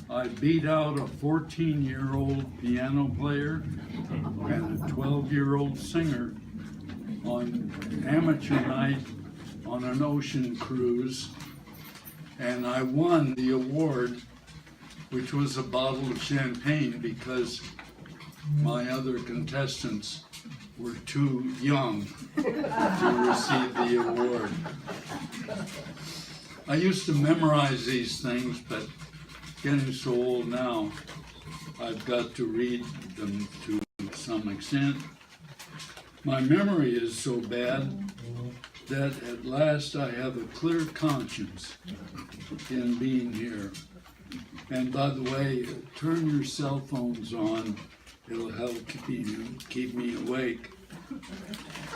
I beat out a 14-year-old piano player and a 12-year-old singer on amateur night on an ocean cruise, and I won the award, which was a bottle of champagne because my other contestants were too young to receive the award. I used to memorize these things, but getting so old now, I've got to read them to some extent. My memory is so bad that at last I have a clear conscience in being here. And by the way, turn your cell phones on. It'll help keep me awake.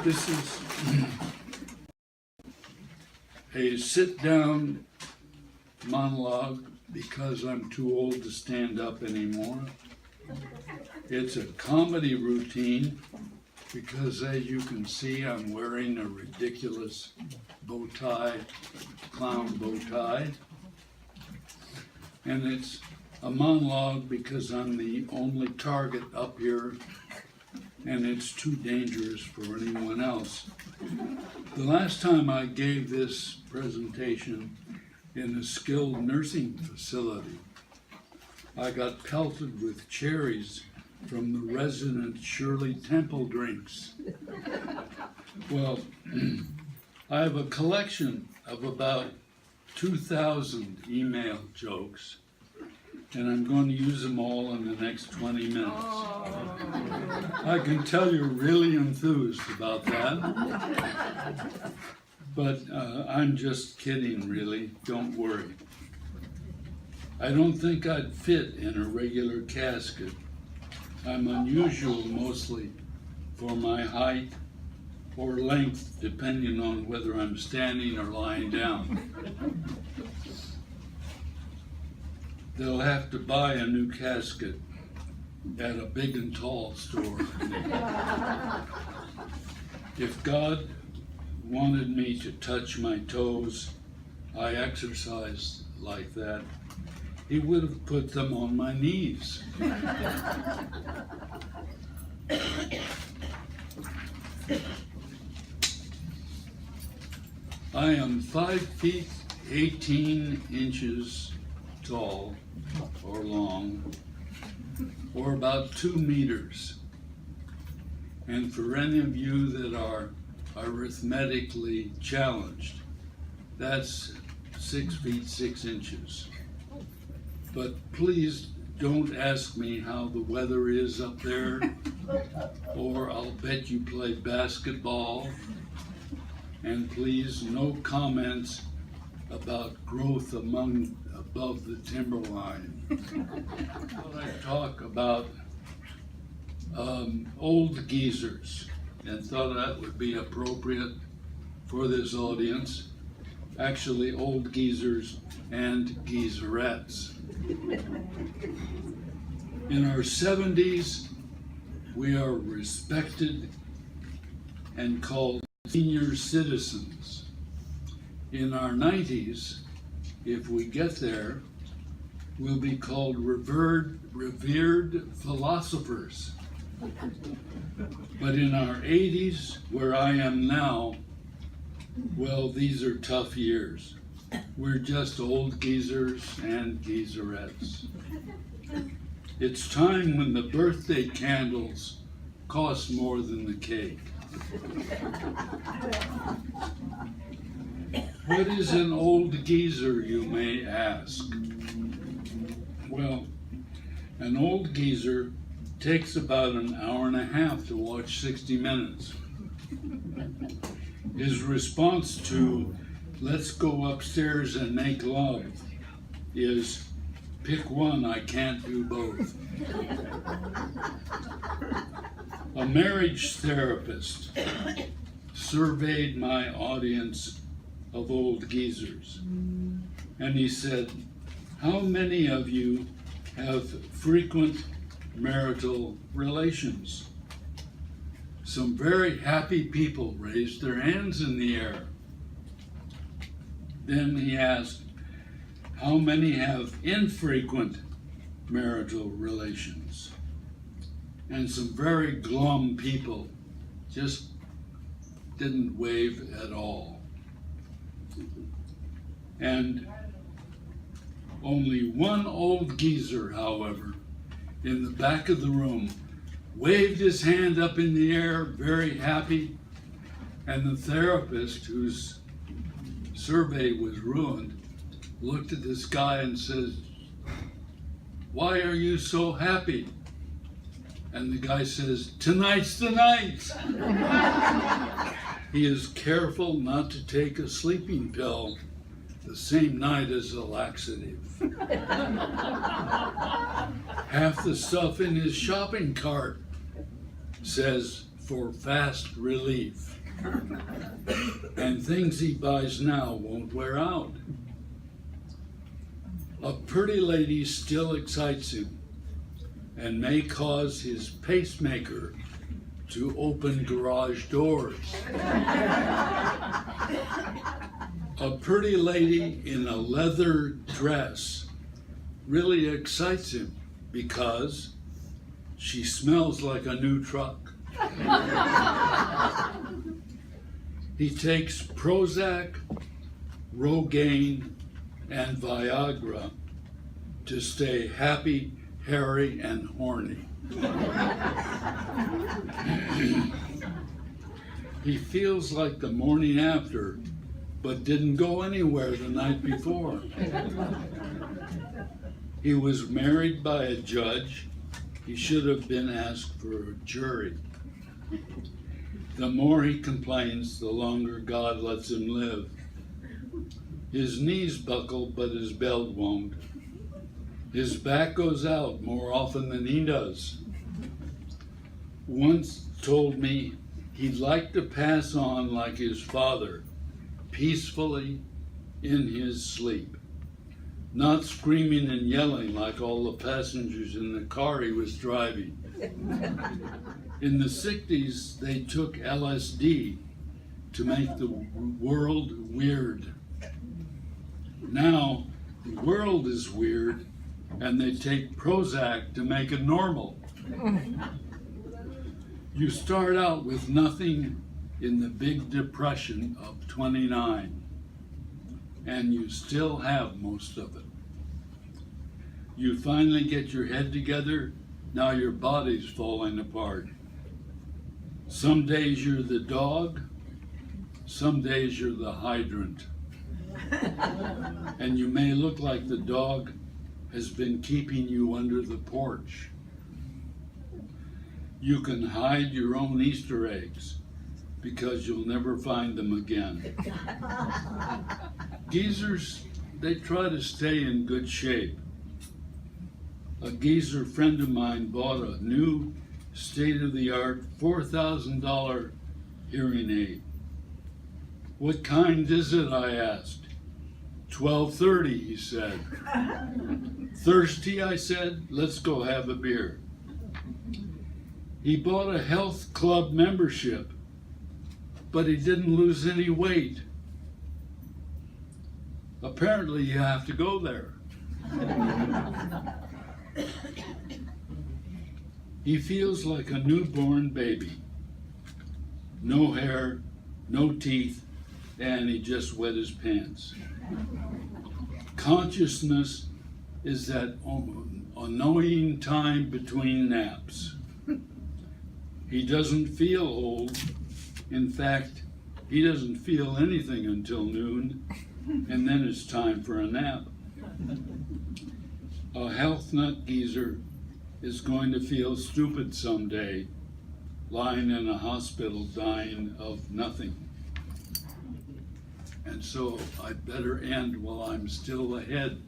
This is a sit-down monologue because I'm too old to stand up anymore. It's a comedy routine because, as you can see, I'm wearing a ridiculous bow tie, clown bow tie. And it's a monologue because I'm the only target up here and it's too dangerous for anyone else. The last time I gave this presentation in a skilled nursing facility, I got pelted with cherries from the resident Shirley Temple drinks. Well, I have a collection of about 2,000 email jokes, and I'm going to use them all in the next 20 minutes. I can tell you're really enthused about that, but I'm just kidding, really. Don't worry. I don't think I'd fit in a regular casket. I'm unusual mostly for my height or length, depending on whether I'm standing or lying down. They'll have to buy a new casket at a big and tall store. If God wanted me to touch my toes, I exercised like that, He would have put them on my knees. I am 5 feet 18 inches tall or long, or about 2 meters. And for any of you that are arithmetically challenged, that's 6 feet 6 inches. But please don't ask me how the weather is up there, or I'll bet you play basketball. And please, no comments about growth above the timberline. But I talk about old geezers, and thought that would be appropriate for this audience. Actually, old geezers and geezerettes. In our 70s, we are respected and called senior citizens. In our 90s, if we get there, we'll be called revered philosophers. But in our 80s, where I am now, well, these are tough years. We're just old geezers and geezerettes. It's time when the birthday candles cost more than the cake. What is an old geezer, you may ask? Well, an old geezer takes about an hour and a half to watch 60 Minutes. His response to "let's go upstairs and make love" is, "pick one, I can't do both." A marriage therapist surveyed my audience of old geezers, and he said, "How many of you have frequent marital relations?" Some very happy people raised their hands in the air. Then he asked, "How many have infrequent marital relations. And some very glum people just didn't wave at all. And only one old geezer, however, in the back of the room, waved his hand up in the air, very happy, and the therapist, whose survey was ruined, looked at this guy and says, "Why are you so happy?" And the guy says, "Tonight's the night." He is careful not to take a sleeping pill the same night as a laxative. Half the stuff in his shopping cart says for fast relief. And things he buys now won't wear out. A pretty lady still excites him and may cause his pacemaker to open garage doors. A pretty lady in a leather dress really excites him because she smells like a new truck. He takes Prozac, Rogaine, and Viagra to stay happy, hairy, and horny. He feels like the morning after, but didn't go anywhere the night before. He was married by a judge. He should have been asked for a jury. The more he complains, the longer God lets him live. His knees buckle, but his belt won't. His back goes out more often than he does. Once told me he'd like to pass on like his father, peacefully in his sleep, not screaming and yelling like all the passengers in the car he was driving. In the 60s, they took LSD to make the world weird. Now, the world is weird, and they take Prozac to make it normal. You start out with nothing in the Big Depression of '29, and you still have most of it. You finally get your head together, now your body's falling apart. Some days you're the dog, some days you're the hydrant. And you may look like the dog has been keeping you under the porch. You can hide your own Easter eggs because you'll never find them again. Geezers, they try to stay in good shape. A geezer friend of mine bought a new state-of-the-art $4,000 hearing aid. "What kind is it?" I asked. $12.30, he said. "Thirsty?" I said. "Let's go have a beer." He bought a health club membership, but he didn't lose any weight. Apparently you have to go there. He feels like a newborn baby. No hair, no teeth, and he just wet his pants. Consciousness is that annoying time between naps. He doesn't feel old. In fact, he doesn't feel anything until noon, and then it's time for a nap. A health nut geezer is going to feel stupid someday, lying in a hospital dying of nothing. And so I'd better end while I'm still ahead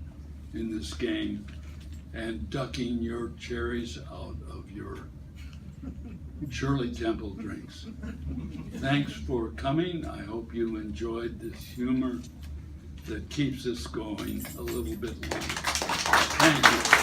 in this game and ducking your cherries out of your Shirley Temple drinks. Thanks for coming. I hope you enjoyed this humor that keeps us going a little bit longer. Thank you.